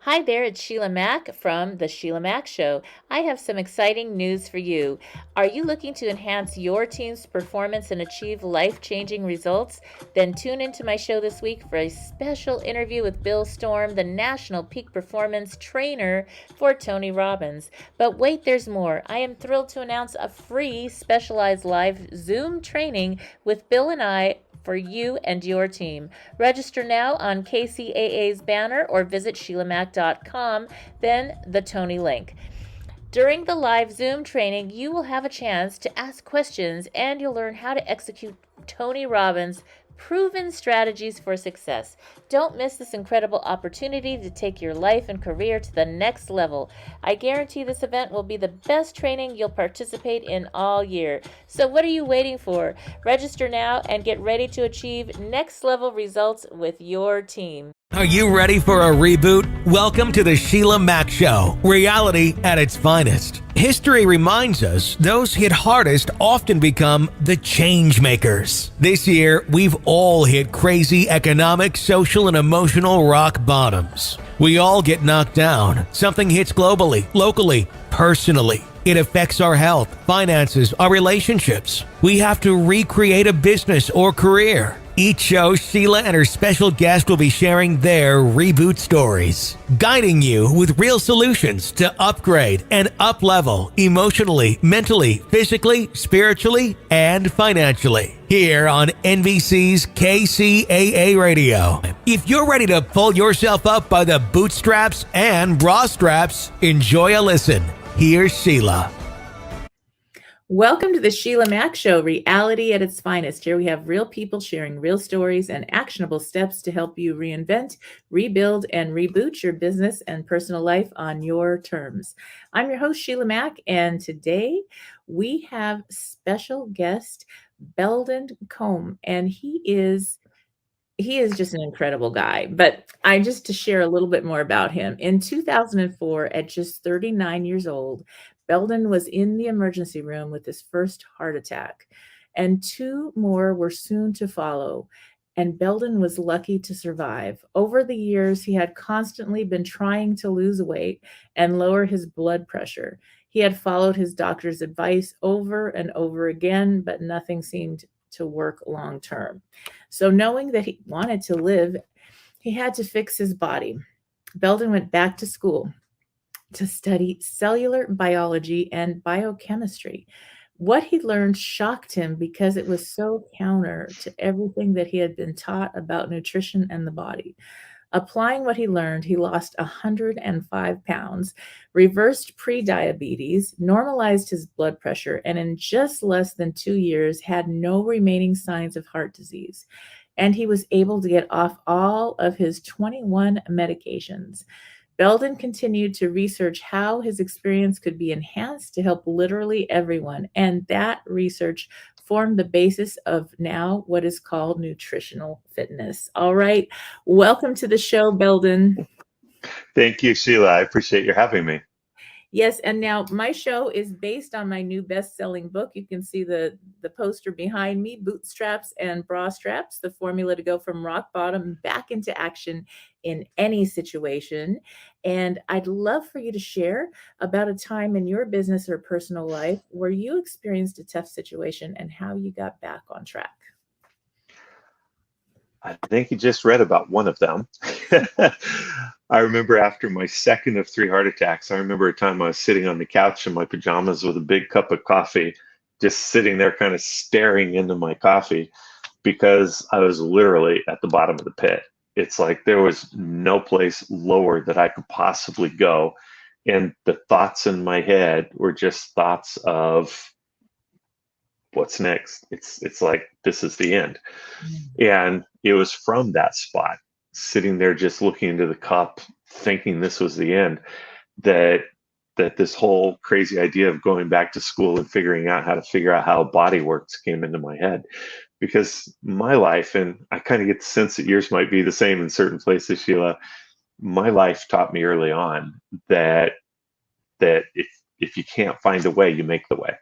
Hi there, it's Sheila Mac from the Sheila Mac Show. I have some exciting news for you. Are you looking to enhance your team's performance and achieve life-changing results? Then tune into my show this week for a special interview with Bill Storm, the National Peak Performance Trainer for Tony Robbins. But wait, there's more. I am thrilled to announce a free specialized live Zoom training with Bill and I for you and your team. Register now on KCAA's banner or visit SHEILAMAC.com, then the Tony link. During the live Zoom training, you will have a chance to ask questions and you'll learn how to execute Tony Robbins' proven strategies for success. Don't miss this incredible opportunity to take your life and career to the next level. I guarantee this event will be the best training you'll participate in all year. So what are you waiting for? Register now and get ready to achieve next level results with your team. Are you ready for a reboot? Welcome to the Sheila Mac Show, reality at its finest. History reminds us those hit hardest often become the change makers. This year, we've all hit crazy economic, social, and emotional rock bottoms. We all get knocked down. Something hits globally, locally, personally. It affects our health, finances, our relationships. We have to recreate a business or career. Each show, Sheila and her special guest will be sharing their reboot stories, guiding you with real solutions to upgrade and up-level emotionally, mentally, physically, spiritually, and financially. Here on NBC's KCAARADIO. If you're ready to pull yourself up by the bootstraps and bra straps, enjoy a listen. Here's Sheila. Welcome to the Sheila Mac Show, reality at its finest. Here we have real people sharing real stories and actionable steps to help you reinvent, rebuild, and reboot your business and personal life on your terms. I'm your host, Sheila Mac, and today we have special guest Belldon Colme, and he is just an incredible guy. But to share a little bit more about him. In 2004, at just 39 years old, Belldon was in the emergency room with his first heart attack, and two more were soon to follow. And Belldon was lucky to survive. Over the years, he had constantly been trying to lose weight and lower his blood pressure. He had followed his doctor's advice over and over again, but nothing seemed to work long term. So knowing that he wanted to live, he had to fix his body. Belldon went back to school to study cellular biology and biochemistry. What he learned shocked him because it was so counter to everything that he had been taught about nutrition and the body. Applying what he learned, he lost 105 pounds, reversed prediabetes, normalized his blood pressure, and in just less than 2 years had no remaining signs of heart disease. And he was able to get off all of his 21 medications. Belldon continued to research how his experience could be enhanced to help literally everyone, and that research formed the basis of now what is called nutritional fitness. All right, welcome to the show, Belldon. Thank you, Sheila. I appreciate you having me. Yes, and now my show is based on my new best-selling book. You can see the poster behind me, Bootstraps and Bra Straps, the formula to go from rock bottom back into action in any situation. And I'd love for you to share about a time in your business or personal life where you experienced a tough situation and how you got back on track. I think you just read about one of them. I remember after my second of 3 heart attacks, I remember a time I was sitting on the couch in my pajamas with a big cup of coffee, just sitting there kind of staring into my coffee because I was literally at the bottom of the pit. It's like there was no place lower that I could possibly go. And the thoughts in my head were just thoughts of what's next. It's like, this is the end. And it was from that spot, sitting there just looking into the cup, thinking this was the end, that this whole crazy idea of going back to school and figuring out how a body works came into my head. Because my life, and I kind of get the sense that yours might be the same in certain places, Sheila, my life taught me early on that if you can't find a way, you make the way.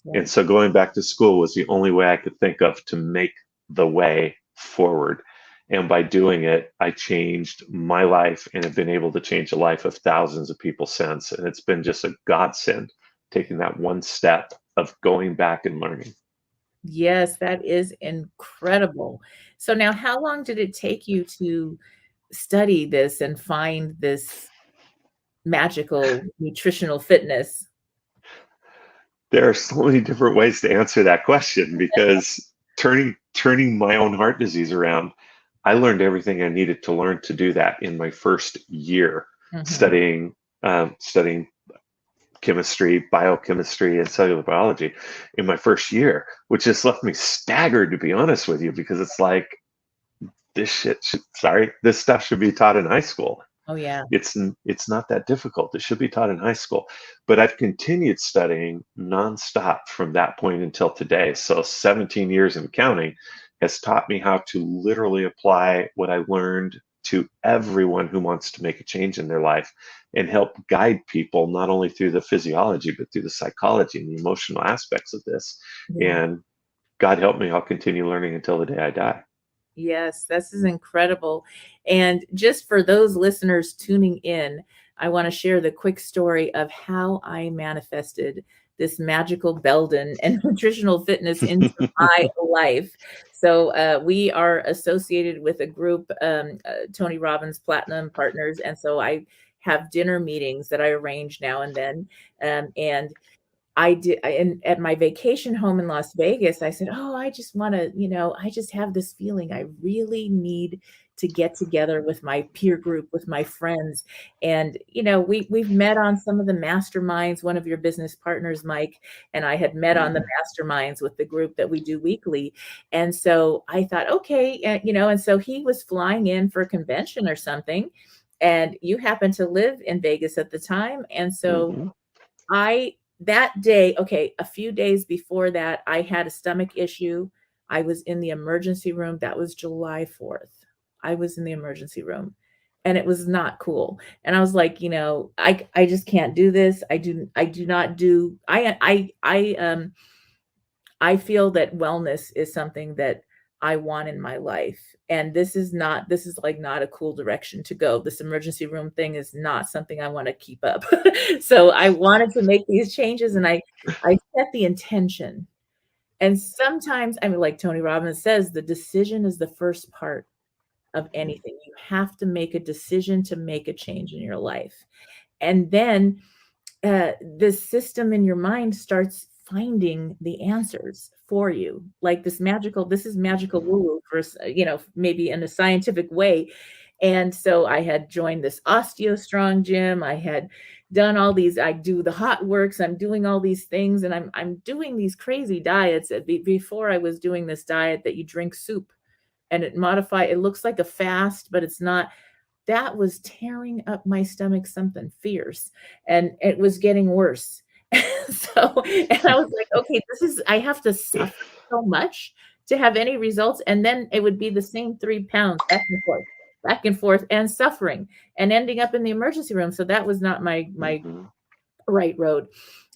Right. And so going back to school was the only way I could think of to make the way forward. And by doing it, I changed my life and have been able to change the life of thousands of people since. And it's been just a godsend taking that one step of going back and learning. Yes, that is incredible. So now how long did it take you to study this and find this magical nutritional fitness? There are so many different ways to answer that question because turning my own heart disease around, I learned everything I needed to learn to do that in my first year studying chemistry, biochemistry, and cellular biology in my first year, which just left me staggered, to be honest with you, because it's like this stuff should be taught in high school. Oh, yeah. It's not that difficult. It should be taught in high school. But I've continued studying nonstop from that point until today. So 17 years and counting has taught me how to literally apply what I learned to everyone who wants to make a change in their life and help guide people not only through the physiology, but through the psychology and the emotional aspects of this. Yeah. And God help me, I'll continue learning until the day I die. Yes, this is incredible. And just for those listeners tuning in, I want to share the quick story of how I manifested this magical Belldon and nutritional fitness into my life. So we are associated with a group, Tony Robbins Platinum Partners. And so I have dinner meetings that I arrange now and then. And at my vacation home in Las Vegas, I said, oh, I just want to, I just have this feeling I really need to get together with my peer group, with my friends. And, we've met on some of the masterminds. One of your business partners, Mike, and I had met on the masterminds with the group that we do weekly. And so I thought, okay, and so he was flying in for a convention or something. And you happened to live in Vegas at the time. And so that day, a few days before that, I had a stomach issue. I was in the emergency room. That was July 4th. I was in the emergency room and it was not cool. And I was like, I just can't do this. I feel that wellness is something that I want in my life. And this is not a cool direction to go. This emergency room thing is not something I want to keep up. So I wanted to make these changes and I set the intention. And sometimes, like Tony Robbins says, the decision is the first part of anything. You have to make a decision to make a change in your life. And then the system in your mind starts finding the answers for you. Like this is magical woo-woo for, maybe in a scientific way. And so I had joined this OsteoStrong gym. I had done all these, I do the hot works. I'm doing all these things and I'm doing these crazy diets. Before I was doing this diet that you drink soup and it looks like a fast, but it's not. That was tearing up my stomach, something fierce, and it was getting worse. And I was like, okay, I have to suffer so much to have any results. And then it would be the same 3 pounds back and forth and suffering and ending up in the emergency room. So that was not my right road.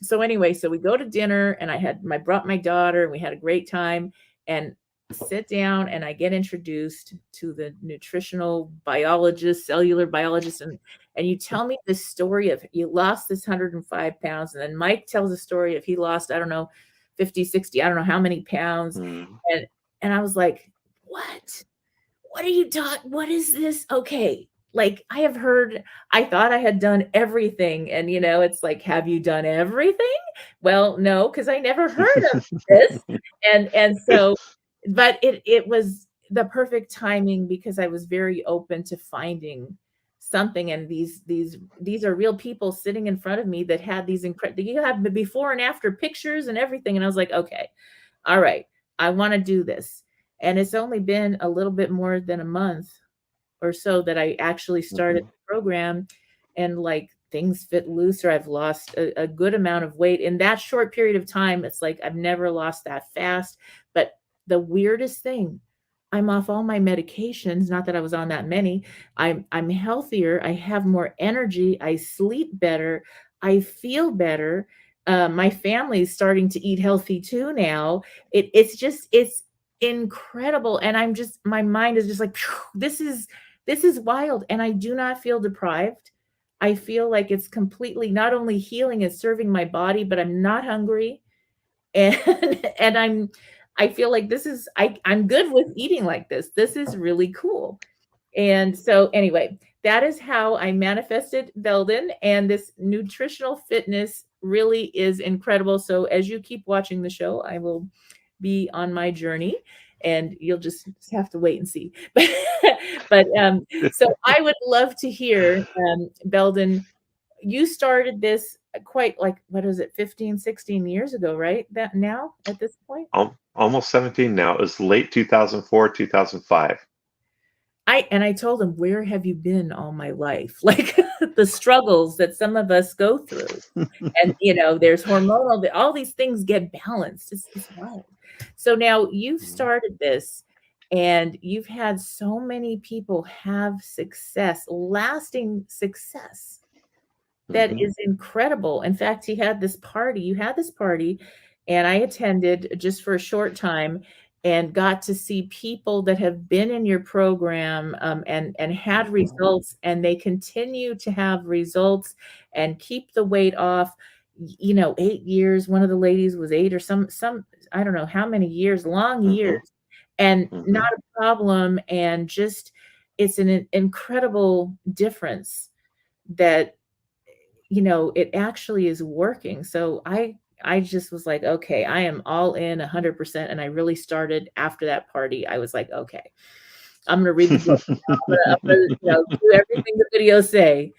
So anyway, so we go to dinner and I brought my daughter and we had a great time and sit down and I get introduced to the nutritional biologist, cellular biologist. And you tell me this story of you lost this 105 pounds. And then Mike tells a story of he lost, I don't know, 50, 60, I don't know how many pounds. And I was like, what are you talking? What is this? Okay. Like I thought I had done everything. And, it's like, have you done everything? Well, no, because I never heard of this. And so, but it was the perfect timing because I was very open to finding something. And these are real people sitting in front of me that had these incredible, you have the before and after pictures and everything. And I was like, okay, all right, I want to do this. And it's only been a little bit more than a month or so that I actually started the program and like things fit looser. I've lost a good amount of weight in that short period of time. It's like, I've never lost that fast, but the weirdest thing, I'm off all my medications. Not that I was on that many. I'm healthier. I have more energy. I sleep better. I feel better. My family's starting to eat healthy too now. It's incredible. And my mind is just like, this is wild. And I do not feel deprived. I feel like it's completely not only healing and serving my body, but I'm not hungry. And and I feel like I'm good with eating like this. This is really cool. And so anyway, that is how I manifested Belldon, and this nutritional fitness really is incredible. So as you keep watching the show, I will be on my journey, and you'll just have to wait and see. But so I would love to hear, Belldon, you started this quite like, what is it, 15, 16 years ago, right? That now at this point? Almost 17 now. It was late 2004, 2005. I told him, where have you been all my life? Like the struggles that some of us go through. And, there's hormonal, all these things get balanced. It's wild. So now you've started this, and you've had so many people have success, lasting success. That is incredible. In fact, you had this party, and I attended just for a short time, and got to see people that have been in your program, and had results, and they continue to have results and keep the weight off. 8 years. One of the ladies was 8 or some, I don't know how many years, long years, and not a problem. And just, it's an incredible difference that, it actually is working. So I just was like, okay, I am all in 100%. And I really started after that party. I was like, okay, I'm going to read the book. I'm gonna do everything the videos say.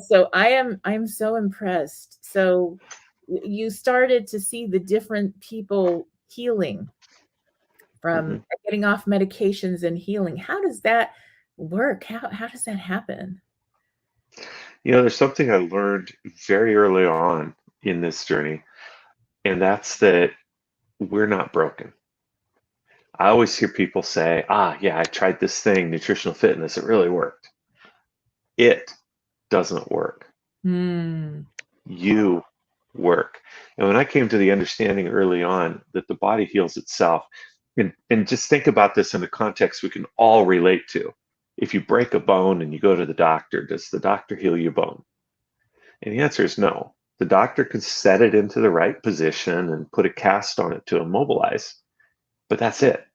So I'm so impressed. So you started to see the different people healing from getting off medications and healing. How does that work? How does that happen? There's something I learned very early on in this journey, and that's that we're not broken. I always hear people say, yeah, I tried this thing, nutritional fitness, it really worked. It doesn't work. You work. And when I came to the understanding early on that the body heals itself, and just think about this in a context we can all relate to. If you break a bone and you go to the doctor, does the doctor heal your bone? And the answer is no. The doctor can set it into the right position and put a cast on it to immobilize, but that's it.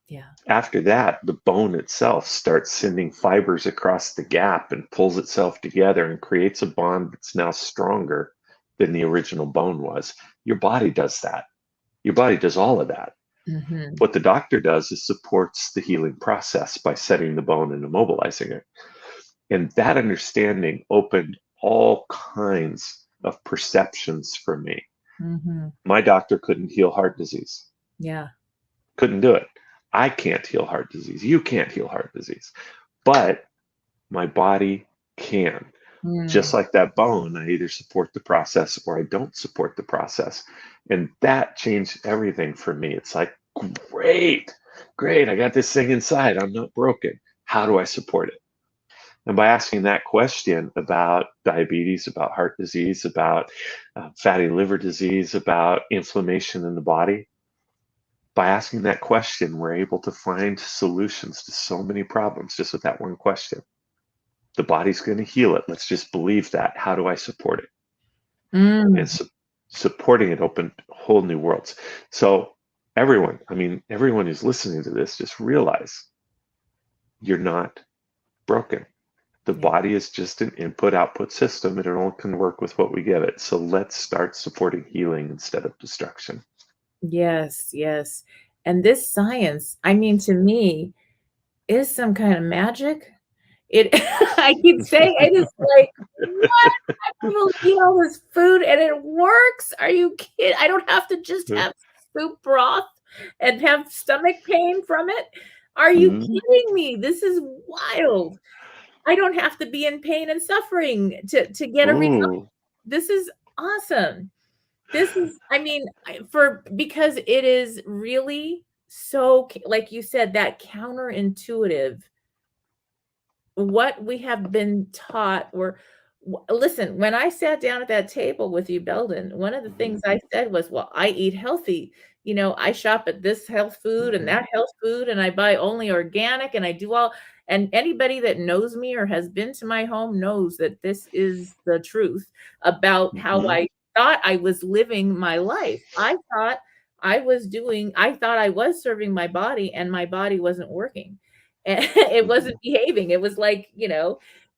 Yeah. After that, the bone itself starts sending fibers across the gap and pulls itself together and creates a bond that's now stronger than the original bone was. Your body does that. Your body does all of that. What the doctor does is supports the healing process by setting the bone and immobilizing it. And that understanding opened all kinds of perceptions for me. My doctor couldn't heal heart disease. Yeah. Couldn't do it. I can't heal heart disease. You can't heal heart disease. But my body can. Just like that bone, I either support the process or I don't support the process. And that changed everything for me. It's like, great, I got this thing inside. I'm not broken. How do I support it? And by asking that question about diabetes, about heart disease, about fatty liver disease, about inflammation in the body, by asking that question, we're able to find solutions to so many problems just with that one question. The body's going to heal it. Let's just believe that. How do I support it? And supporting it opened whole new worlds. So everyone who's listening to this, just realize you're not broken. The body is just an input-output system, and it only can work with what we give it. So let's start supporting healing instead of destruction. Yes. And this science, to me, is some kind of magic. I keep saying, it is like, what? People eat all this food and it works. Are you kidding? I don't have to just have soup broth and have stomach pain from it. Are you kidding me? This is wild. I don't have to be in pain and suffering to get a result. This is awesome. This is, because it is really so, like you said, that counterintuitive, what we have been taught, or Listen, when I sat down at that table with you, Belden, one of the things I said was, well, I eat healthy. I shop at this health food and that health food, and I buy only organic, and I do all, and anybody that knows me or has been to my home knows that this is the truth about how I thought I was living my life. I thought I thought I was serving my body, and my body wasn't working. And it wasn't behaving. It was like,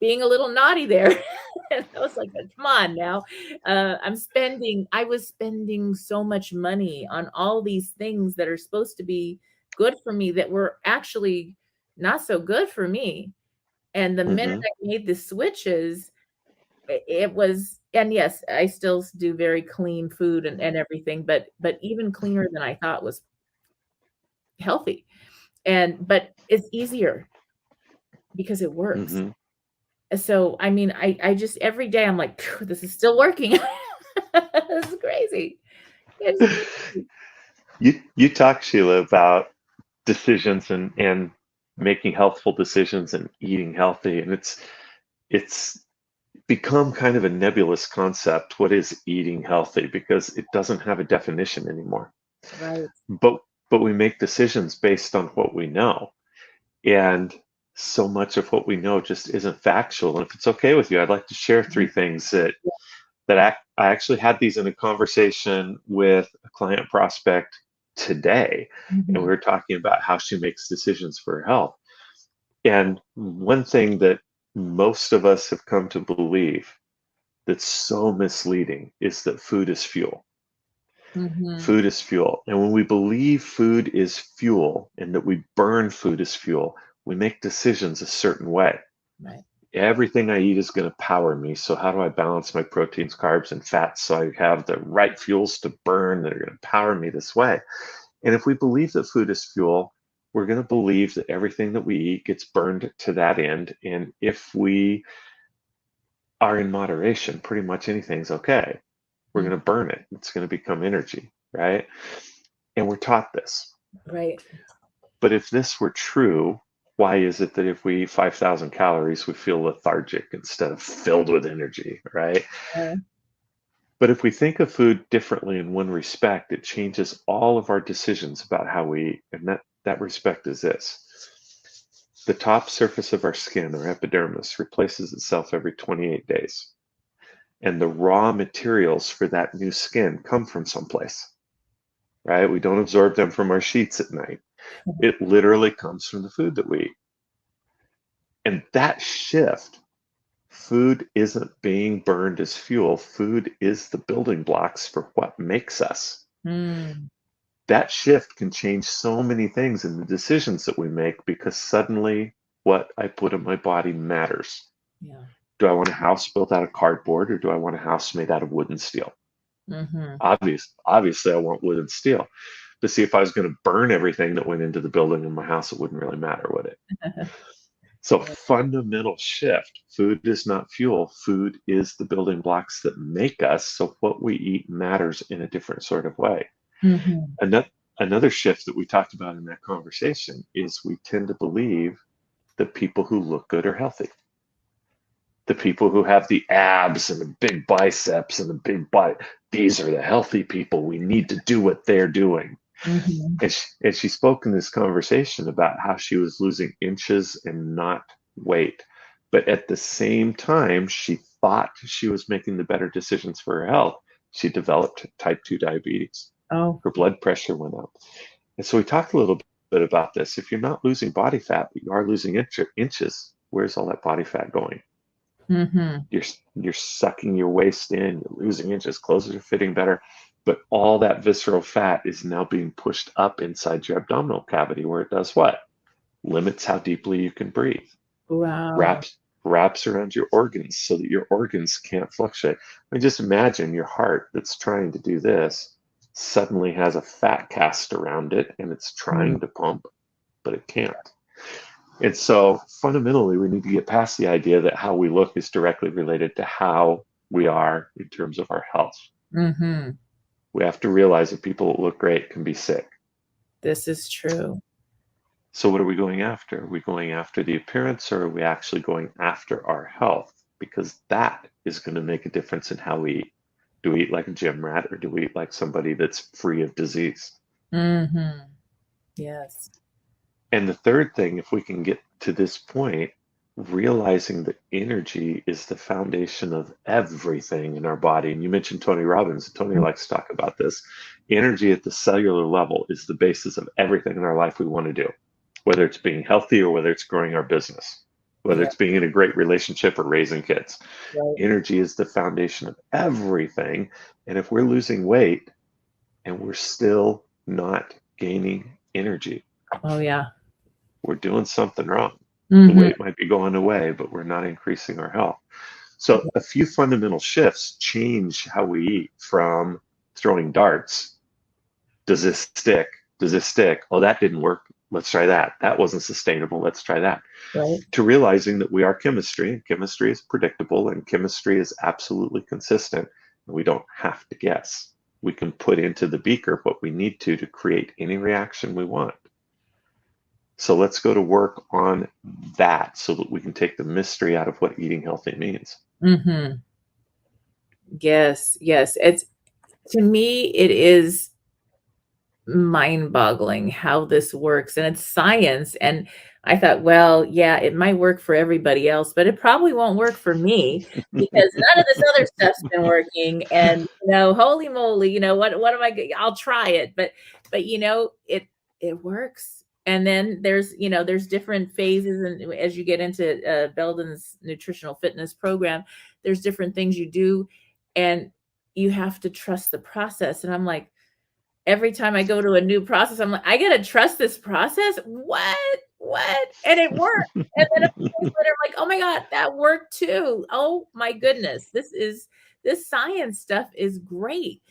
being a little naughty there. And I was like, come on now. I was spending so much money on all these things that are supposed to be good for me that were actually not so good for me. And the minute I made the switches, it was, and yes, I still do very clean food and everything, but even cleaner than I thought was healthy. But it's easier because it works. So, I mean, I just, every day I'm like, this is still working. This is crazy. It's crazy. You talk, Sheila, about decisions and making healthful decisions and eating healthy, and it's become kind of a nebulous concept. What is eating healthy? Because it doesn't have a definition anymore. Right. But we make decisions based on what we know, and so much of what we know just isn't factual. And if it's okay with you, I'd like to share 3 things that I actually had these in a conversation with a client prospect today, and we were talking about how she makes decisions for her health. And one thing that most of us have come to believe that's so misleading is that food is fuel. Food is fuel. And when we believe food is fuel and that we burn food as fuel, we make decisions a certain way. Right. Everything I eat is going to power me. So how do I balance my proteins, carbs, and fats so I have the right fuels to burn that are going to power me this way? And if we believe that food is fuel, we're going to believe that everything that we eat gets burned to that end. And if we are in moderation, pretty much anything's okay. We're going to burn it. It's going to become energy, right? And we're taught this. Right. But if this were true, why is it that if we eat 5,000 calories, we feel lethargic instead of filled with energy, right? But if we think of food differently in one respect, it changes all of our decisions about how we eat. And that respect is this. The top surface of our skin, or epidermis, replaces itself every 28 days. And the raw materials for that new skin come from someplace, right? We don't absorb them from our sheets at night. It literally comes from the food that we eat. And that shift, food isn't being burned as fuel. Food is the building blocks for what makes us. That shift can change so many things in the decisions that we make, because suddenly what I put in my body matters. Do I want a house built out of cardboard, or do I want a house made out of wood and steel? Obviously, I want wood and steel. But see, if I was going to burn everything that went into the building in my house, it wouldn't really matter, would it? So fundamental shift. Food is not fuel. Food is the building blocks that make us. So what we eat matters in a different sort of way. Another shift that we talked about in that conversation is we tend to believe that people who look good are healthy. The people who have the abs and the big biceps and the big butt, these are the healthy people. We need to do what they're doing. And she spoke in this conversation about how she was losing inches and not weight. But at the same time, she thought she was making the better decisions for her health. She developed type 2 diabetes. Her blood pressure went up. And so we talked a little bit about this. If you're not losing body fat, but you are losing inches, where's all that body fat going? You're sucking your waist in, you're losing inches, clothes are fitting better, but all that visceral fat is now being pushed up inside your abdominal cavity, where it does what? Limits how deeply you can breathe. Wraps around your organs so that your organs can't fluctuate. I mean, just imagine your heart that's trying to do this suddenly has a fat cast around it, and it's trying to pump, but it can't. And so fundamentally, we need to get past the idea that how we look is directly related to how we are in terms of our health. We have to realize that people that look great can be sick. This is true. So what are we going after? Are we going after the appearance, or are we actually going after our health? because that is going to make a difference in how we eat. Do we eat like a gym rat, or do we eat like somebody that's free of disease? Mm-hmm. Yes. And the third thing, if we can get to this point, realizing that energy is the foundation of everything in our body. And you mentioned Tony Robbins. Tony likes to talk about this. Energy at the cellular level is the basis of everything in our life we want to do, whether it's being healthy or whether it's growing our business, whether Yeah. it's being in a great relationship or raising kids. Right. Energy is the foundation of everything. And if we're losing weight and we're still not gaining energy, Oh, yeah. we're doing something wrong. The Mm-hmm. weight might be going away, but we're not increasing our health. So a few fundamental shifts change how we eat, from throwing darts. Does this stick? Does this stick? Oh, that didn't work. Let's try that. That wasn't sustainable. Let's try that. Right. To realizing that we are chemistry, and chemistry is predictable, and chemistry is absolutely consistent. And we don't have to guess. We can put into the beaker what we need to create any reaction we want. So let's go to work on that so that we can take the mystery out of what eating healthy means. Mm-hmm. Yes. Yes. To me, it is mind-boggling how this works, and it's science. And I thought, well, yeah, it might work for everybody else, but it probably won't work for me, because none of this other stuff's been working. And holy moly, what am I? I'll try it, but it works. And then there's different phases, and as you get into Belldon's nutritional fitness program, there's different things you do, and you have to trust the process. And I'm like, every time I go to a new process, I'm like, I gotta trust this process. What? And it worked. And then a few days later, I'm like, oh my God, that worked too. Oh my goodness, this science stuff is great,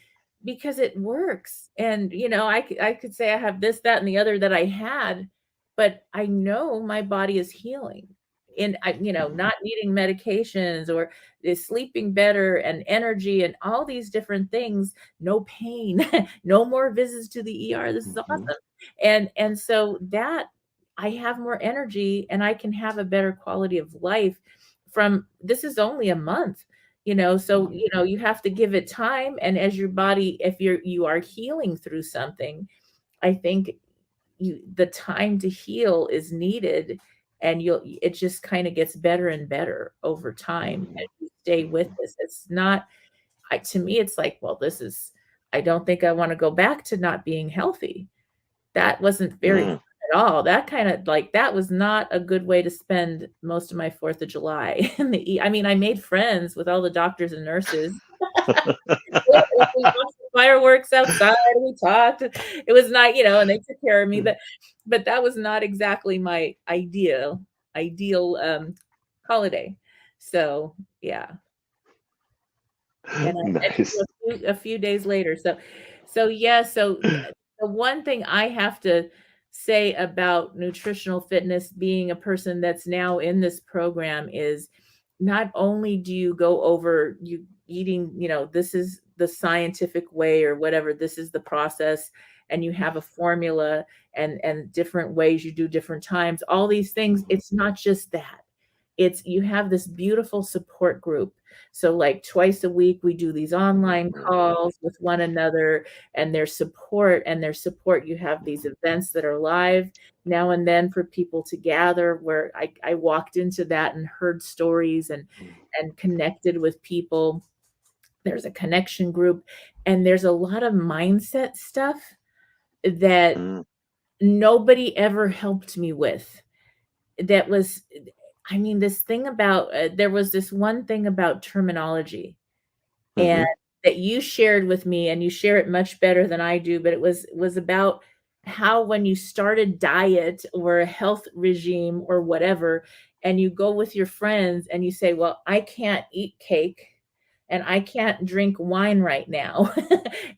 because it works. And I could say I have this, that, and the other that I had, but I know my body is healing, and not needing medications, or is sleeping better, and energy, and all these different things. No pain, no more visits to the ER. This is awesome. And so that I have more energy, and I can have a better quality of life from this. Is only a month. So you have to give it time. And as your body, if you are healing through something, I think the time to heal is needed, and it just kind of gets better and better over time as you stay with this. It's not, to me, it's like, well, I don't think I want to go back to not being healthy. That wasn't very fun at all. That kind of that was not a good way to spend most of my 4th of July. I made friends with all the doctors and nurses. We watched the fireworks outside. We talked. It was not, and they took care of me. But that was not exactly my ideal holiday. So yeah. And Nice. a few days later. So yeah. So the one thing I have to say about nutritional fitness, being a person that's now in this program, is not only do you go over you eating, this is the scientific way or whatever, this is the process, and you have a formula and different ways you do different times, all these things. It's not just that. You have this beautiful support group. So like twice a week, we do these online calls with one another, and their support. You have these events that are live now and then for people to gather, where I walked into that and heard stories and connected with people. There's a connection group, and there's a lot of mindset stuff that nobody ever helped me with. That was, this thing about, there was this one thing about terminology, and that you shared with me, and you share it much better than I do, but it was about how when you start a diet or a health regime or whatever, and you go with your friends and you say, well, I can't eat cake, and I can't drink wine right now.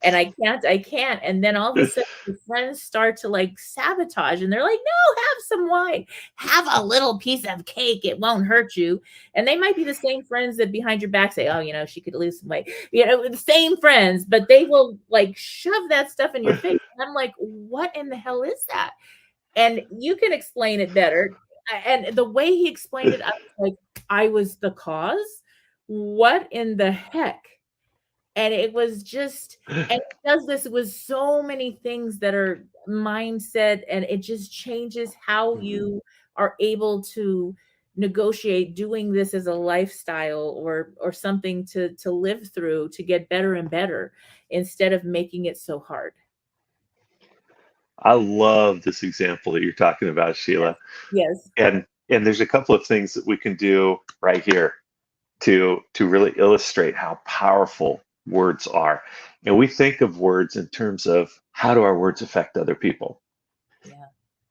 And I can't. And then all of a sudden your friends start to sabotage, and they're like, no, have some wine, have a little piece of cake. It won't hurt you. And they might be the same friends that behind your back say, oh, she could lose some weight, the same friends, but they will shove that stuff in your face. And I'm like, what in the hell is that? And you can explain it better. And the way he explained it, I was like, I was the cause. what in the heck? And it was just, and it does this with so many things that are mindset, and it just changes how you are able to negotiate doing this as a lifestyle or something to live through to get better and better instead of making it so hard. I love this example that you're talking about, Sheila. Yes. And there's a couple of things that we can do right here to really illustrate how powerful words are. And we think of words in terms of how do our words affect other people? Yeah.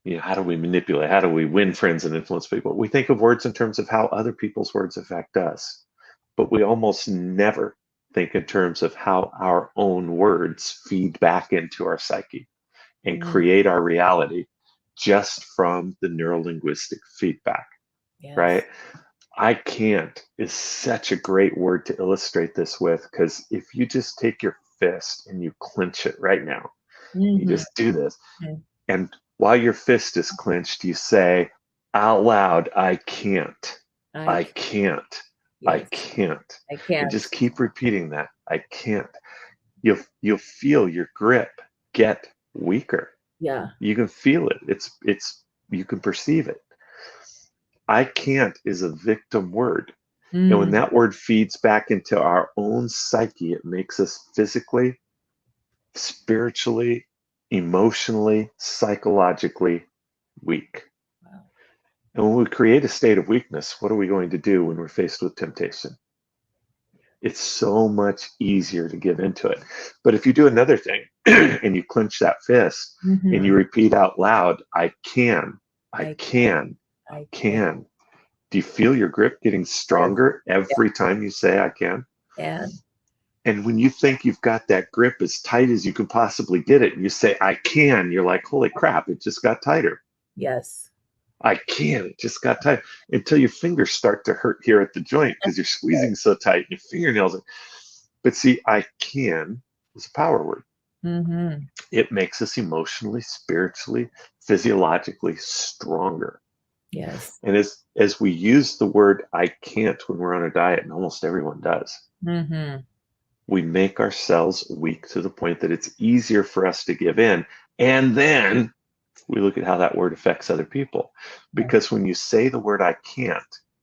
You know, how do we manipulate? How do we win friends and influence people? We think of words in terms of how other people's words affect us, but we almost never think in terms of how our own words feed back into our psyche and create our reality just from the neurolinguistic feedback, Yes. right? I can't is such a great word to illustrate this with, because if you just take your fist and you clench it right now, you just do this. And while your fist is clenched, you say out loud, I can't, I can't, I can't. I can't. And just keep repeating that, I can't. You'll feel your grip get weaker. Yeah. You can feel it. It's you can perceive it. I can't is a victim word. And when that word feeds back into our own psyche, it makes us physically, spiritually, emotionally, psychologically weak. Wow. And when we create a state of weakness, what are we going to do when we're faced with temptation? It's so much easier to give into it. But if you do another thing and you clench that fist and you repeat out loud, I can, I can, I can. Do you feel your grip getting stronger every time you say I can? Yeah. And when you think you've got that grip as tight as you can possibly get it, and you say I can, you're like, holy crap, it just got tighter. Yes. I can, it just got tight, until your fingers start to hurt here at the joint because you're squeezing so tight and your fingernails. But see, I can is a power word. It makes us emotionally, spiritually, physiologically stronger. Yes. And as we use the word I can't when we're on a diet, and almost everyone does, we make ourselves weak to the point that it's easier for us to give in. And then we look at how that word affects other people. Because when you say the word I can't,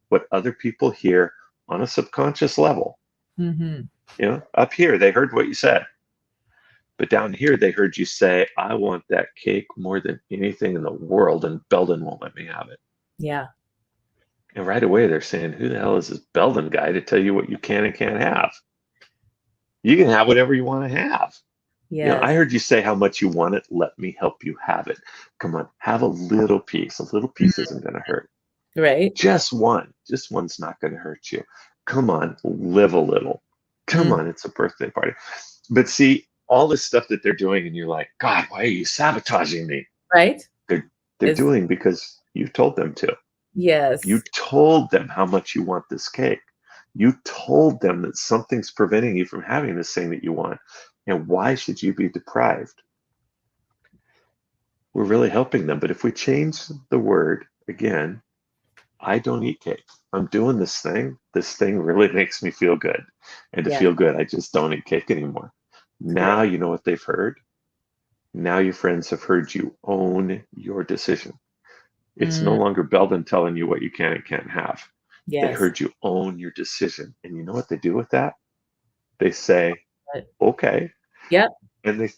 what other people hear on a subconscious level, you know, up here, they heard what you said. But down here, they heard you say, I want that cake more than anything in the world, and Belldon won't let me have it. Yeah. And right away, they're saying, who the hell is this Belldon guy to tell you what you can and can't have? You can have whatever you want to have. Yes. You know, I heard you say how much you want it. Let me help you have it. Come on, have a little piece. A little piece isn't going to hurt. Right. Just one. Just one's not going to hurt you. Come on, live a little. Come on, it's a birthday party. But see, all this stuff that they're doing, and you're like, God, why are you sabotaging me? Right. They're doing because you told them to. Yes. You told them how much you want this cake. You told them that something's preventing you from having this thing that you want. And why should you be deprived? We're really helping them. But if we change the word again, I don't eat cake. I'm doing this thing. This thing really makes me feel good. And to feel good, I just don't eat cake anymore. Now you know what they've heard. Now your friends have heard you own your decision. It's no longer Belldon telling you what you can and can't have. Yes. They heard you own your decision. And you know what they do with that? They say, okay. Yep. And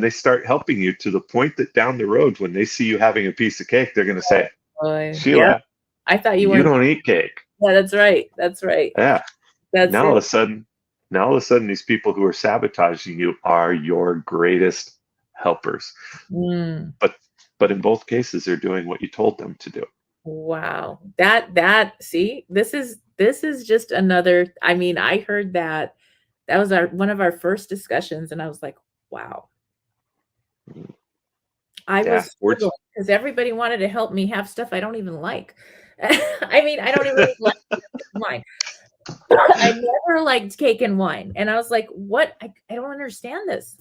they start helping you to the point that down the road, when they see you having a piece of cake, they're going to say, Sheila, I thought you don't eat cake. Yeah, that's right. That's right. Yeah. That's now all of a sudden, these people who are sabotaging you are your greatest helpers. But in both cases, they're doing what you told them to do. Wow. See, this is just another, I mean, I heard that was one of our first discussions, and I was like, wow. I was struggling because everybody wanted to help me have stuff I don't even like. I mean, I don't even like wine. I never liked cake and wine. And I was like, what? I don't understand this.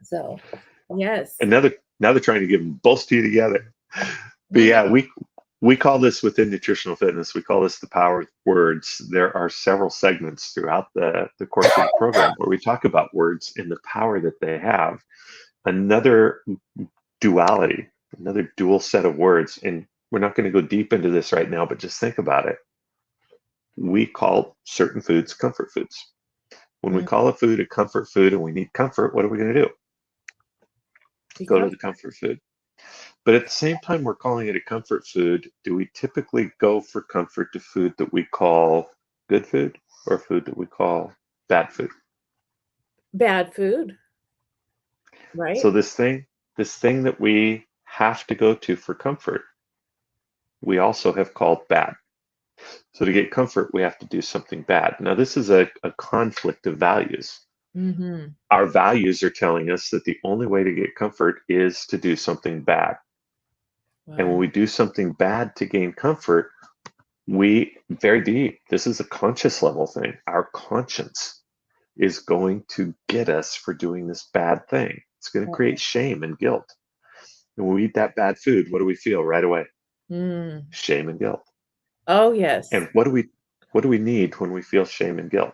So, yes. And now they're trying to give them both to you together. But yeah, We call this within nutritional fitness, we call this the power of words. There are several segments throughout the course of the program where we talk about words and the power that they have. Another duality, another dual set of words, and we're not going to go deep into this right now, but just think about it. We call certain foods comfort foods. When we call a food a comfort food and we need comfort, what are we going to do? Go to the comfort food. But at the same time we're calling it a comfort food, do we typically go for comfort to food that we call good food or food that we call bad food? Bad food, right? So this thing that we have to go to for comfort, we also have called bad. So to get comfort, we have to do something bad. Now, this is a conflict of values. Our values are telling us that the only way to get comfort is to do something bad. Wow. And when we do something bad to gain comfort, we, very deep, this is a conscious level thing. Our conscience is going to get us for doing this bad thing. It's going to create shame and guilt. And when we eat that bad food, what do we feel right away? Shame and guilt. Oh, yes. And what do we need when we feel shame and guilt?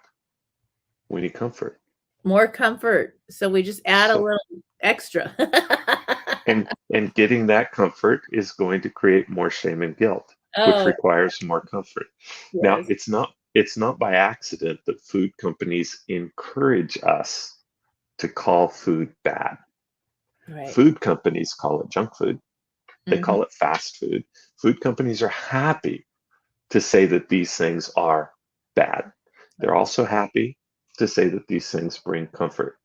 We need comfort. More comfort. So we just add a little extra. and getting that comfort is going to create more shame and guilt, which requires more comfort. Yes. Now, it's not by accident that food companies encourage us to call food bad. Right. Food companies call it junk food. They call it fast food. Food companies are happy to say that these things are bad. They're also happy to say that these things bring comfort.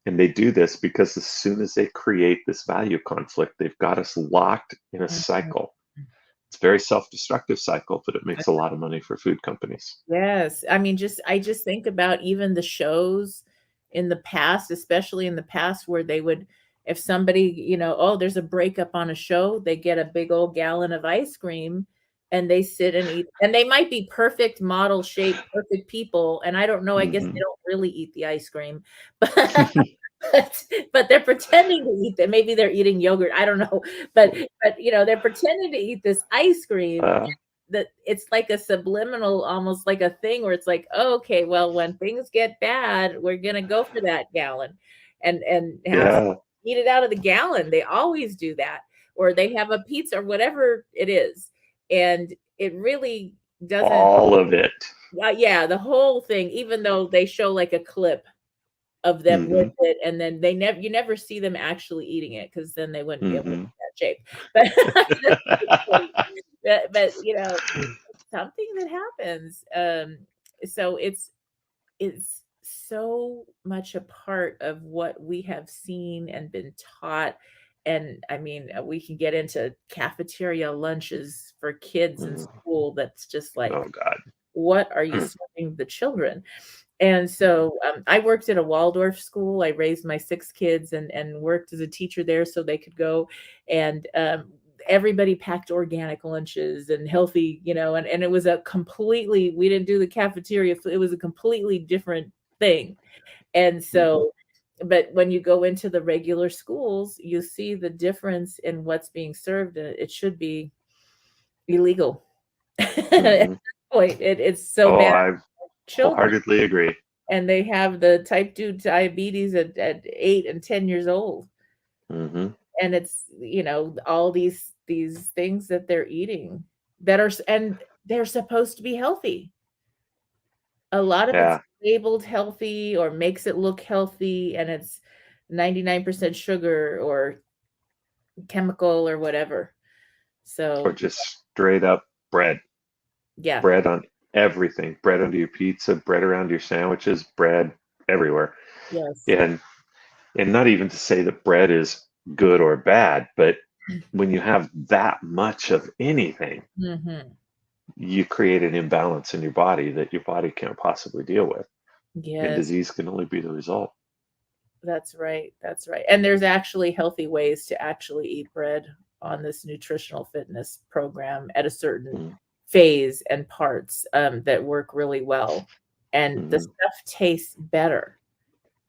And they do this because as soon as they create this value conflict, they've got us locked in a cycle. It's a very self-destructive cycle, but it makes a lot of money for food companies. Yes. I mean, I just think about even the shows in the past, especially in the past, where they would, if somebody, there's a breakup on a show, they get a big old gallon of ice cream and they sit and eat, and they might be perfect model shape, perfect people. And I don't know, I guess they don't really eat the ice cream, but they're pretending to eat that. Maybe they're eating yogurt. I don't know, but they're pretending to eat this ice cream. That it's like a subliminal, almost like a thing where it's like, oh, okay, well, when things get bad, we're going to go for that gallon and have eat it out of the gallon. They always do that, or they have a pizza or whatever it is. And it really doesn't. All of it. Yeah, the whole thing, even though they show like a clip of them with it, and then you never see them actually eating it, because then they wouldn't get in that shape. But but something that happens. So it's so much a part of what we have seen and been taught. And I mean, we can get into cafeteria lunches for kids in school. That's just like, oh God, what are you serving the children? And so I worked at a Waldorf school. I raised my 6 kids and worked as a teacher there so they could go. And everybody packed organic lunches and healthy, and it was we didn't do the cafeteria. It was a completely different thing. And so, but when you go into the regular schools, you see the difference in what's being served. And it should be illegal. At this point, it's so bad. I wholeheartedly agree. And they have the type 2 diabetes at 8 and 10 years old. And it's, all these things that they're eating and they're supposed to be healthy. A lot of it's labeled healthy or makes it look healthy, and it's 99% sugar or chemical or whatever. So, or just straight up bread. Yeah. Bread on everything. Bread under your pizza, bread around your sandwiches, bread everywhere. Yes. And not even to say that bread is good or bad, but when you have that much of anything, you create an imbalance in your body that your body can't possibly deal with. Yes. And disease can only be the result. That's right. That's right. And there's actually healthy ways to actually eat bread on this nutritional fitness program at a certain phase and parts that work really well. And the stuff tastes better.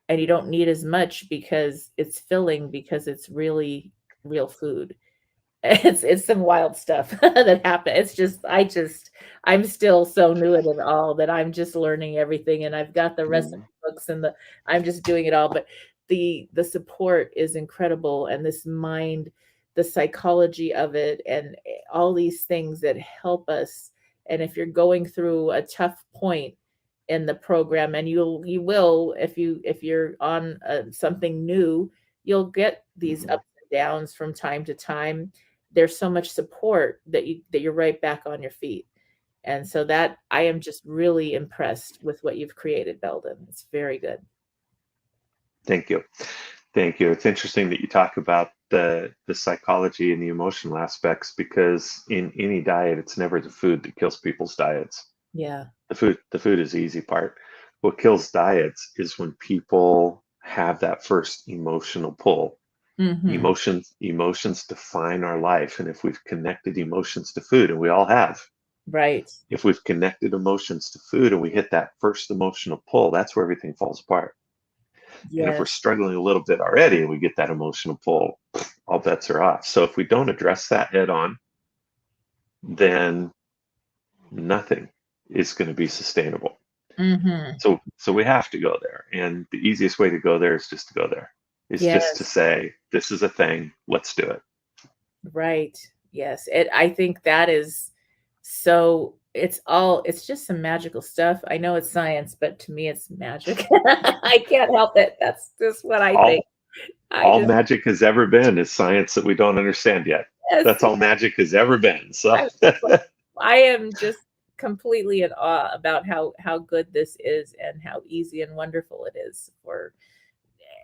And you don't need as much because it's filling, because it's really real food. It's some wild stuff that happened. I'm still so new at it all that I'm just learning everything, and I've got the recipe books I'm just doing it all. But the support is incredible, and this mind, the psychology of it, and all these things that help us. And if you're going through a tough point in the program, and you will, if you're on something new, you'll get these ups and downs from time to time. There's so much support that you're right back on your feet. And so that I am just really impressed with what you've created, Belldon. It's very good. Thank you. Thank you. It's interesting that you talk about the psychology and the emotional aspects, because in any diet, it's never the food that kills people's diets. Yeah. The food is the easy part. What kills diets is when people have that first emotional pull. Emotions define our life. And if we've connected emotions to food, and we all have, right. If we've connected emotions to food and we hit that first emotional pull, that's where everything falls apart. Yes. And if we're struggling a little bit already and we get that emotional pull, all bets are off. So if we don't address that head on, then nothing is going to be sustainable. So we have to go there. And the easiest way to go there is just to go there. It's just to say, this is a thing, let's do it. Right. Yes. I think that is so, it's just some magical stuff. I know it's science, but to me it's magic. I can't help it. That's just what I think. All magic has ever been is science that we don't understand yet. Yes. That's all magic has ever been. So I am just completely in awe about how good this is and how easy and wonderful it is for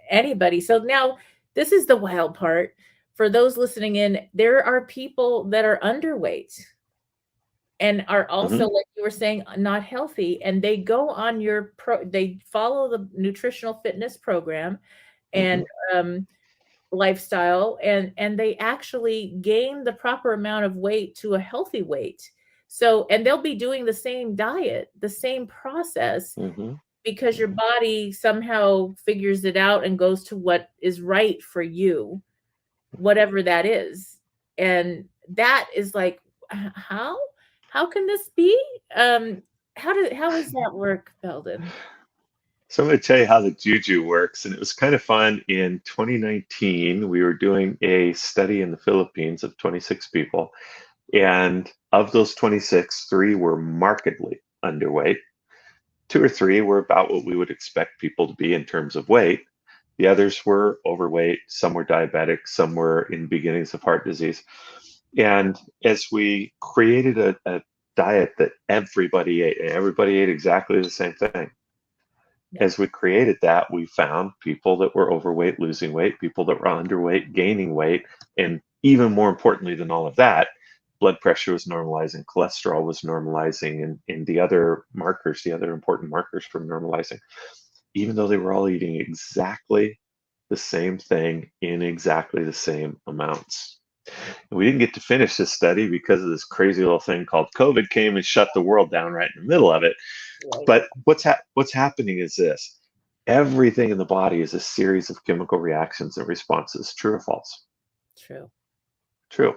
anybody. So now this is the wild part. For those listening in, there are people that are underweight and are also, like you were saying, not healthy, and they go on they follow the nutritional fitness program and lifestyle, and they actually gain the proper amount of weight to a healthy weight. So, and they'll be doing the same diet, the same process, because your body somehow figures it out and goes to what is right for you, whatever that is. And that is like, how can this be? How does that work, Belldon? So I'm going to tell you how the juju works. And it was kind of fun. In 2019, we were doing a study in the Philippines of 26 people. And of those 26, 3 were markedly underweight. 2 or 3 were about what we would expect people to be in terms of weight. The others were overweight. Some were diabetic. Some were in beginnings of heart disease. And as we created a diet that everybody ate exactly the same thing. As we created that, we found people that were overweight losing weight, people that were underweight gaining weight, and even more importantly than all of that, blood pressure was normalizing, cholesterol was normalizing, and the other markers, the other important markers were normalizing, even though they were all eating exactly the same thing in exactly the same amounts. And we didn't get to finish this study because of this crazy little thing called COVID came and shut the world down right in the middle of it. But what's happening is this. Everything in the body is a series of chemical reactions and responses. True or false? True.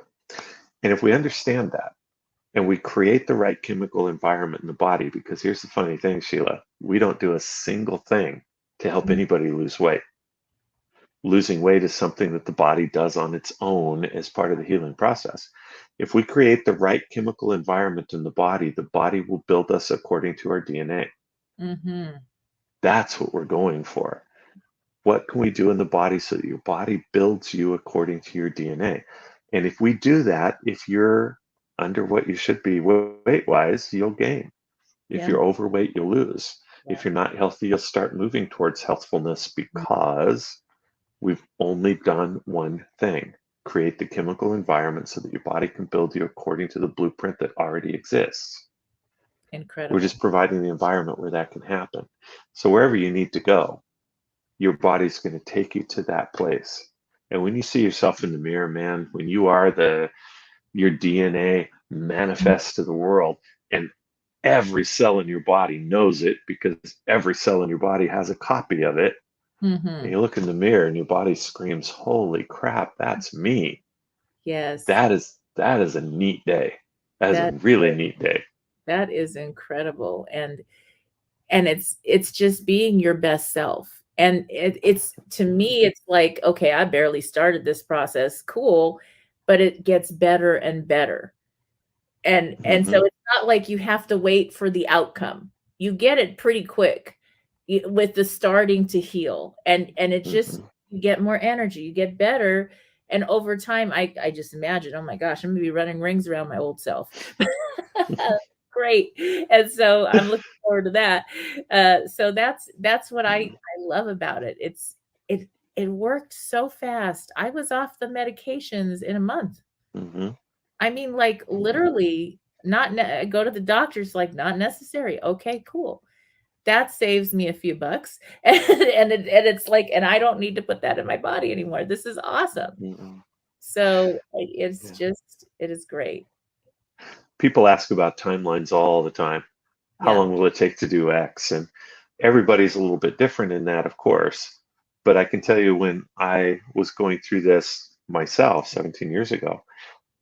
And if we understand that and we create the right chemical environment in the body, because here's the funny thing, Sheila, we don't do a single thing to help anybody lose weight. Losing weight is something that the body does on its own as part of the healing process. If we create the right chemical environment in the body will build us according to our DNA. That's what we're going for. What can we do in the body so that your body builds you according to your DNA? And if we do that, if you're under what you should be weight-wise, you'll gain. If you're overweight, you'll lose. If you're not healthy, you'll start moving towards healthfulness, because we've only done one thing: create the chemical environment so that your body can build you according to the blueprint that already exists. Incredible. We're just providing the environment where that can happen. So wherever you need to go, your body's going to take you to that place. And when you see yourself in the mirror, man, when you are your DNA manifests to the world, and every cell in your body knows it because every cell in your body has a copy of it. And you look in the mirror and your body screams, holy crap, that's me. Yes. That is a neat day. That is a That really neat day. that is incredible. And it's just being your best self. And it's to me, it's like, okay, I barely started this process. Cool, but it gets better and better. And so Hmm. it's not like you have to wait for the outcome. You get it pretty quick with the starting to heal. And it just, Hmm. you get more energy, you get better. And over time, I just imagine, oh my gosh, I'm gonna be running rings around my old self. Great. And so I'm looking forward to that. So that's what I love about it. It worked so fast. I was off the medications in a month. Hmm. I mean, like, literally, not go to the doctor's, like, not necessary. Okay, cool. That saves me a few bucks, and it's like, and I don't need to put that in my body anymore. This is awesome. Hmm. So, it's Yeah. just, it is great. People ask about timelines all the time. How Yeah, long will it take to do X? And everybody's a little bit different in that, of course. But I can tell you, when I was going through this myself 17 years ago,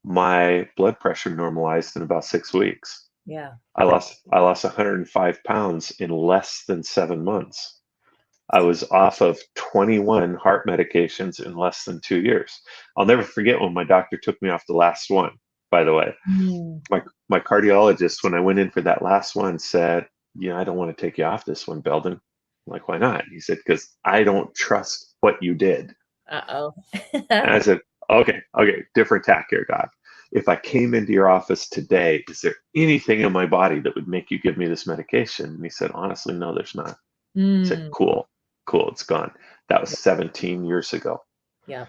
my blood pressure normalized in about 6 weeks. yeah. I lost 105 pounds in less than 7 months. I was off of 21 heart medications in less than 2 years. I'll never forget when my doctor took me off the last one, by the way. Mm, My cardiologist, when I went in for that last one, said, I don't want to take you off this one, Belldon. I'm like, why not? He said, because I don't trust what you did. uh-oh. And I said, okay, different tack here, Doc. If I came into your office today, is there anything in my body that would make you give me this medication? And he said, honestly, no, there's not. I said, Mm, cool, it's gone. That was 17 years ago. yeah.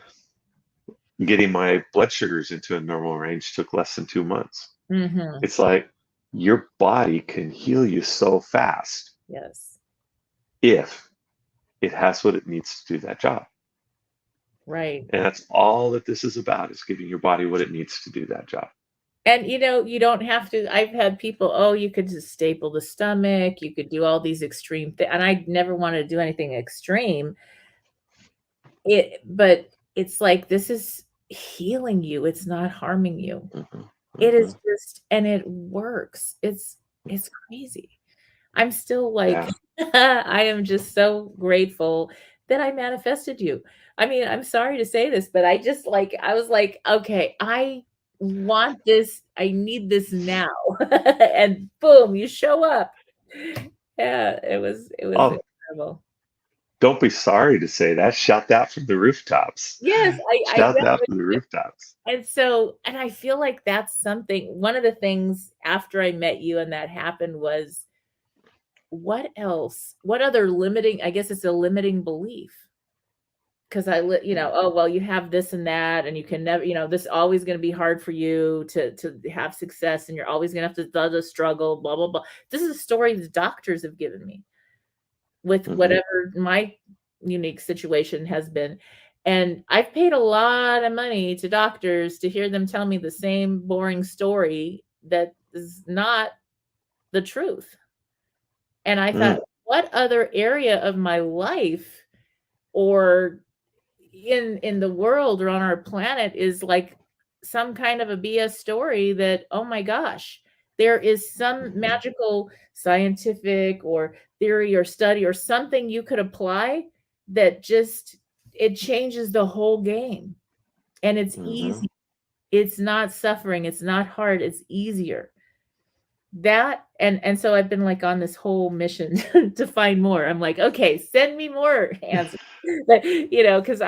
Getting my blood sugars into a normal range took less than 2 months. Mhm. It's like your body can heal you so fast Yes. if it has what it needs to do that job. Right. And that's all that this is about, is giving your body what it needs to do that job. And, you don't have to. I've had people, "Oh, you could just staple the stomach, you could do all these extreme things," and I never wanted to do anything extreme. But it's like, this is healing you, it's not harming you. Hmm. It Hmm. is just, and it works. It's crazy. I'm still like, Yeah. I am just so grateful that I manifested you. I mean, I'm sorry to say this, but I was like, "Okay, I want this. I need this now." And boom, you show up. Yeah, it was Oh, incredible. don't be sorry to say that. Shout that from the rooftops. Yes, I Shout will. that from the rooftops. And so, and I feel like that's something, one of the things after I met you and that happened was, what else? What other limiting, I guess it's a limiting belief. Because oh, well, you have this and that, and you can never, this is always going to be hard for you to have success, and you're always going to have to do the struggle, blah, blah, blah. This is a story the doctors have given me with Hmm. whatever my unique situation has been. And I've paid a lot of money to doctors to hear them tell me the same boring story that is not the truth. And I thought, Mm. what other area of my life, or in the world, or on our planet, is like some kind of a BS story that, oh my gosh, there is some Hmm. magical scientific or theory or study or something you could apply that just, it changes the whole game. And it's Hmm. easy. It's not suffering. It's not hard. It's easier. That, and so I've been like on this whole mission to find more. I'm like, okay, send me more answers. But, because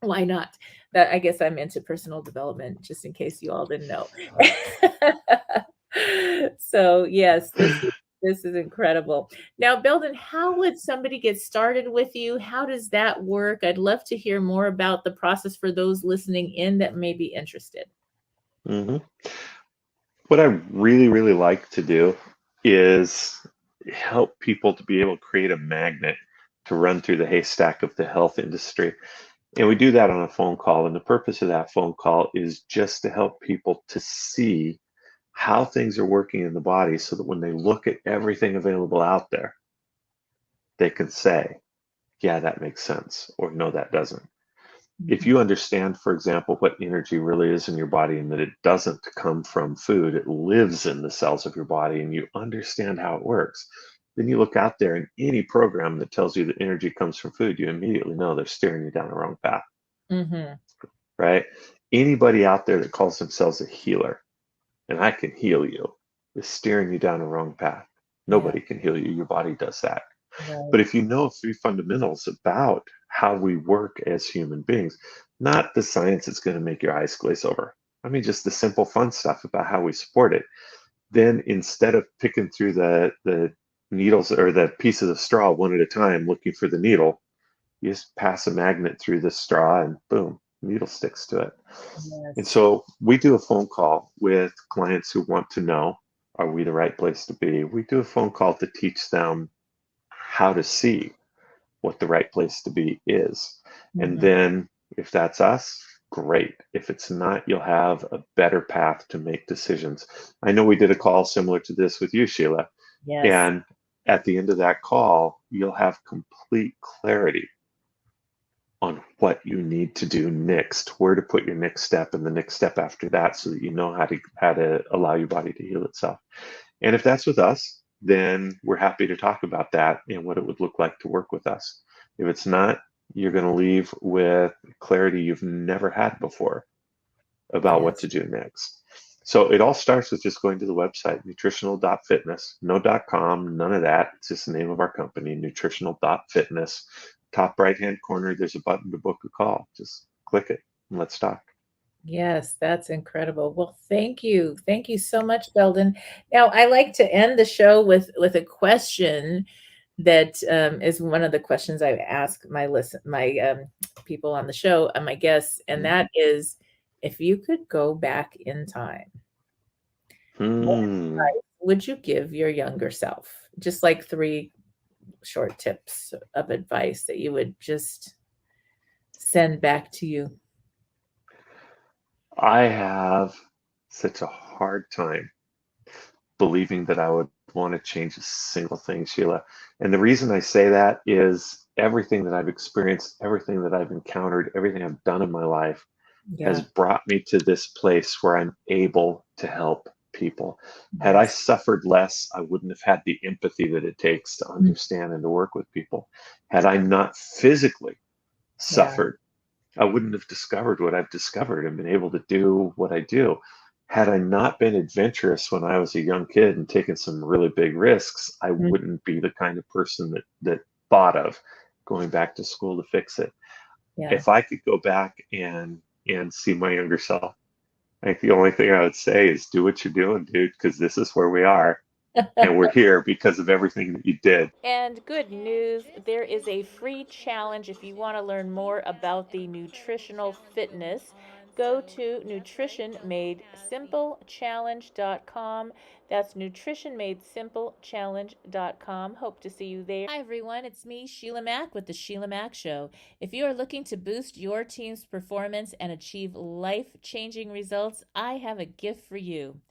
why not? That, I guess I'm into personal development, just in case you all didn't know. So yes, this is incredible. Now, Belden, how would somebody get started with you? How does that work? I'd love to hear more about the process for those listening in that may be interested. Hmm. What I really, really like to do is help people to be able to create a magnet to run through the haystack of the health industry. And we do that on a phone call. And the purpose of that phone call is just to help people to see how things are working in the body, so that when they look at everything available out there, they can say, yeah, that makes sense, or no, that doesn't. If you understand, for example, what energy really is in your body and that it doesn't come from food, it lives in the cells of your body, and you understand how it works, then you look out there in any program that tells you that energy comes from food, you immediately know they're steering you down the wrong path, Mm-hmm. right? Anybody out there that calls themselves a healer, and I can heal you, is steering you down the wrong path. Yeah. Nobody can heal you. Your body does that. Right. But if you know three fundamentals about how we work as human beings, not the science that's going to make your eyes glaze over, I mean, just the simple fun stuff about how we support it, then instead of picking through the needles or the pieces of straw one at a time looking for the needle, you just pass a magnet through the straw and boom, needle sticks to it. And Yes. so we do a phone call with clients who want to know, are we the right place to be? We do a phone call to teach them how to see what the right place to be is. And Mm-hmm. then if that's us, great. If it's not, you'll have a better path to make decisions. I know we did a call similar to this with you, Sheila. Yes. And at the end of that call, you'll have complete clarity on what you need to do next, where to put your next step and the next step after that, so that you know how to allow your body to heal itself. And if that's with us, then we're happy to talk about that and what it would look like to work with us. If it's not, you're going to leave with clarity you've never had before about what Yes. to do next. So it all starts with just going to the website, nutritional.fitness, no .com, none of that. It's just the name of our company, nutritional.fitness. Top right-hand corner, there's a button to book a call. Just click it and let's talk. Yes, that's incredible. Well, thank you. Thank you so much, Belden. Now, I like to end the show with a question that is one of the questions I ask my people on the show and my guests, and that is, if you could go back in time, what Hmm. advice would you give your younger self? Just like 3 short tips of advice that you would just send back to you. I have such a hard time believing that I would want to change a single thing, Sheila. And the reason I say that is everything that I've experienced, everything that I've encountered, everything I've done in my life has Yeah. brought me to this place where I'm able to help people. Had I Yes. suffered less, I wouldn't have had the empathy that it takes to Mm. understand and to work with people. Had I not physically Yeah. suffered, I wouldn't have discovered what I've discovered and been able to do what I do. Had I not been adventurous when I was a young kid and taken some really big risks, I Mm. wouldn't be the kind of person that thought of going back to school to fix it. Yeah. If I could go back and see my younger self, I think the only thing I would say is do what you're doing, dude, because this is where we are. And we're here because of everything that you did. And good news, there is a free challenge if you want to learn more about the nutritional fitness. Go to nutritionmadesimplechallenge.com. That's nutritionmadesimplechallenge.com. Hope to see you there. Hi, everyone. It's me, Sheila Mac, with the Sheila Mac Show. If you are looking to boost your team's performance and achieve life-changing results, I have a gift for you.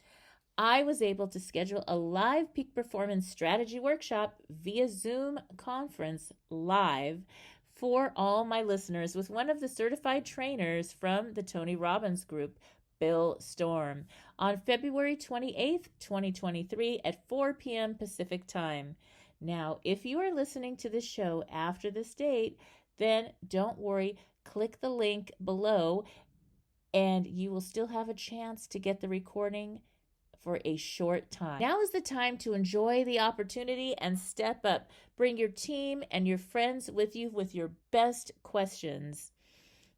I was able to schedule a live peak performance strategy workshop via Zoom conference live for all my listeners with one of the certified trainers from the Tony Robbins group, Bill Storm, on February 28th, 2023 at 4 p.m. Pacific Time. Now, if you are listening to this show after this date, then don't worry, click the link below and you will still have a chance to get the recording for a short time. Now is the time to enjoy the opportunity and step up. Bring your team and your friends with you with your best questions.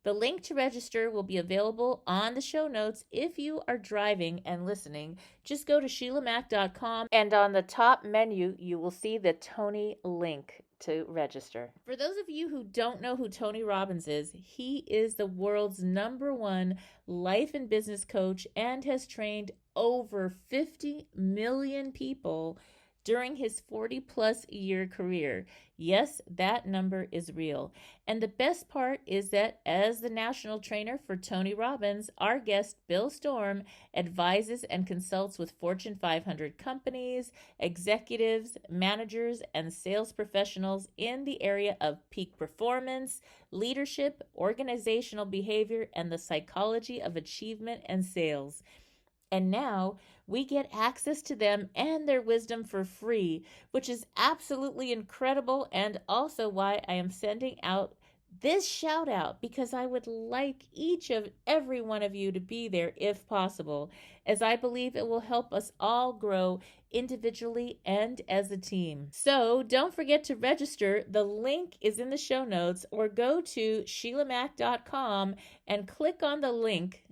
The link to register will be available on the show notes if you are driving and listening. Just go to SheilaMac.com and on the top menu, you will see the Tony link to register. For those of you who don't know who Tony Robbins is, he is the world's #1 life and business coach and has trained over 50 million people during his 40-plus year career. Yes, that number is real. And the best part is that as the national trainer for Tony Robbins, our guest Bill Storm advises and consults with Fortune 500 companies, executives, managers, and sales professionals in the area of peak performance, leadership, organizational behavior, and the psychology of achievement and sales. And now we get access to them and their wisdom for free, which is absolutely incredible, and also why I am sending out this shout out, because I would like each of every one of you to be there if possible, as I believe it will help us all grow individually and as a team. So don't forget to register. The link is in the show notes, or go to SHEILAMAC.com and click on the link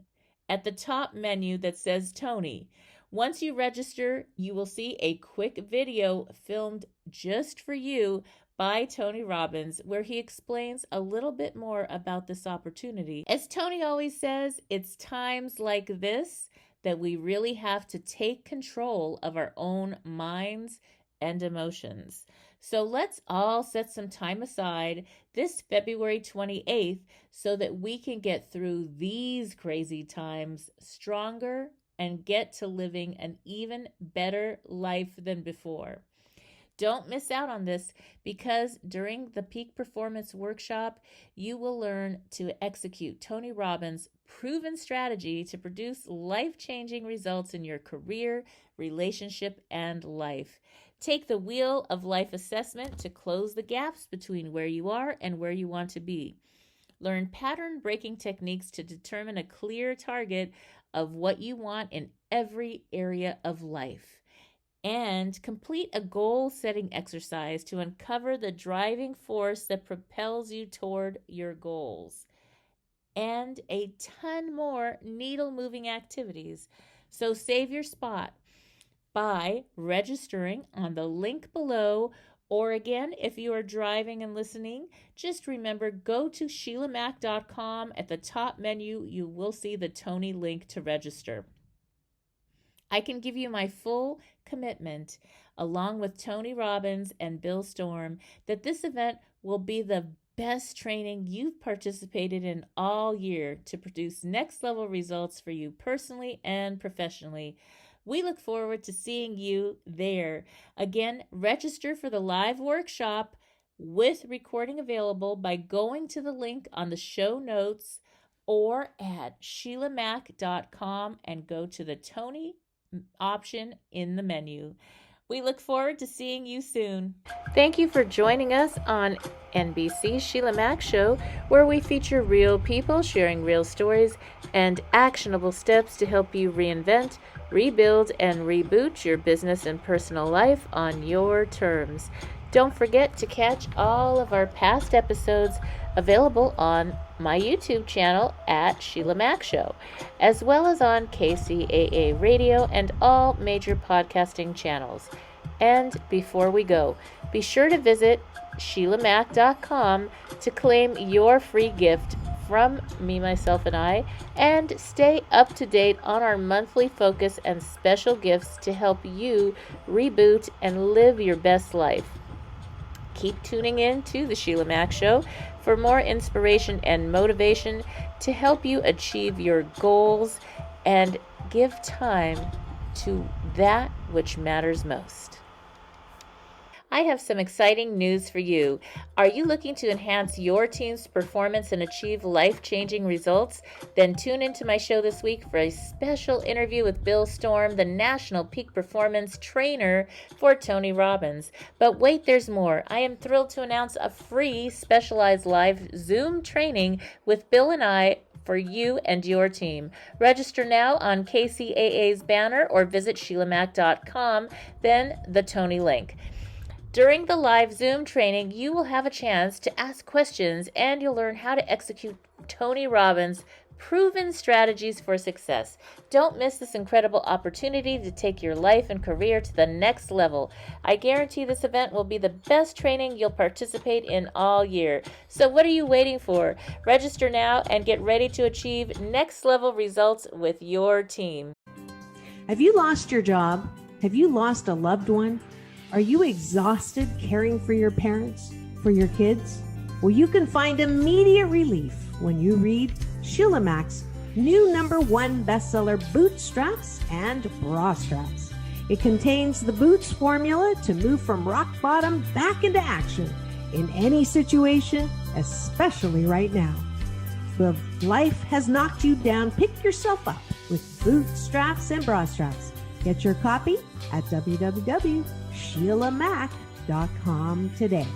at the top menu that says Tony. Once you register, you will see a quick video filmed just for you by Tony Robbins, where he explains a little bit more about this opportunity. As Tony always says, it's times like this that we really have to take control of our own minds and emotions. So let's all set some time aside this February 28th so that we can get through these crazy times stronger and get to living an even better life than before. Don't miss out on this, because during the Peak Performance Workshop, you will learn to execute Tony Robbins' proven strategy to produce life-changing results in your career, relationship, and life. Take the Wheel of Life assessment to close the gaps between where you are and where you want to be. Learn pattern-breaking techniques to determine a clear target of what you want in every area of life. And complete a goal-setting exercise to uncover the driving force that propels you toward your goals. And a ton more needle-moving activities. So save your spot by registering on the link below, or again, if you are driving and listening, just remember, go to SheilAMac.com. At the top menu, you will see the Tony link to register. I can give you my full commitment, along with Tony Robbins and Bill Storm, that this event will be the best training you've participated in all year to produce next level results for you personally and professionally. We look forward to seeing you there. Again, register for the live workshop with recording available by going to the link on the show notes or at SheilAMac.com and go to the Tony option in the menu. We look forward to seeing you soon. Thank you for joining us on NBC's Sheila Mac Show, where we feature real people sharing real stories and actionable steps to help you reinvent, rebuild, and reboot your business and personal life on your terms. Don't forget to catch all of our past episodes available on my YouTube channel at Sheila Mac Show, as well as on KCAARADIO and all major podcasting channels. And before we go, be sure to visit SheilAMac.com to claim your free gift from me, myself, and I, and stay up to date on our monthly focus and special gifts to help you reboot and live your best life. Keep tuning in to the Sheila Mac Show for more inspiration and motivation to help you achieve your goals and give time to that which matters most. I have some exciting news for you. Are you looking to enhance your team's performance and achieve life-changing results? Then tune into my show this week for a special interview with Bill Storm, the National Peak Performance Trainer for Tony Robbins. But wait, there's more. I am thrilled to announce a free specialized live Zoom training with Bill and I for you and your team. Register now on KCAA's banner or visit SheilAMac.com, then the Tony link. During the live Zoom training, you will have a chance to ask questions and you'll learn how to execute Tony Robbins' proven strategies for success. Don't miss this incredible opportunity to take your life and career to the next level. I guarantee this event will be the best training you'll participate in all year. So what are you waiting for? Register now and get ready to achieve next level results with your team. Have you lost your job? Have you lost a loved one? Are you exhausted caring for your parents, for your kids? Well, you can find immediate relief when you read Sheila Mac's new #1 bestseller, Bootstraps and Bra Straps. It contains the Boots formula to move from rock bottom back into action in any situation, especially right now. If life has knocked you down, pick yourself up with Bootstraps and Bra Straps. Get your copy at www.Sheilamac.com today.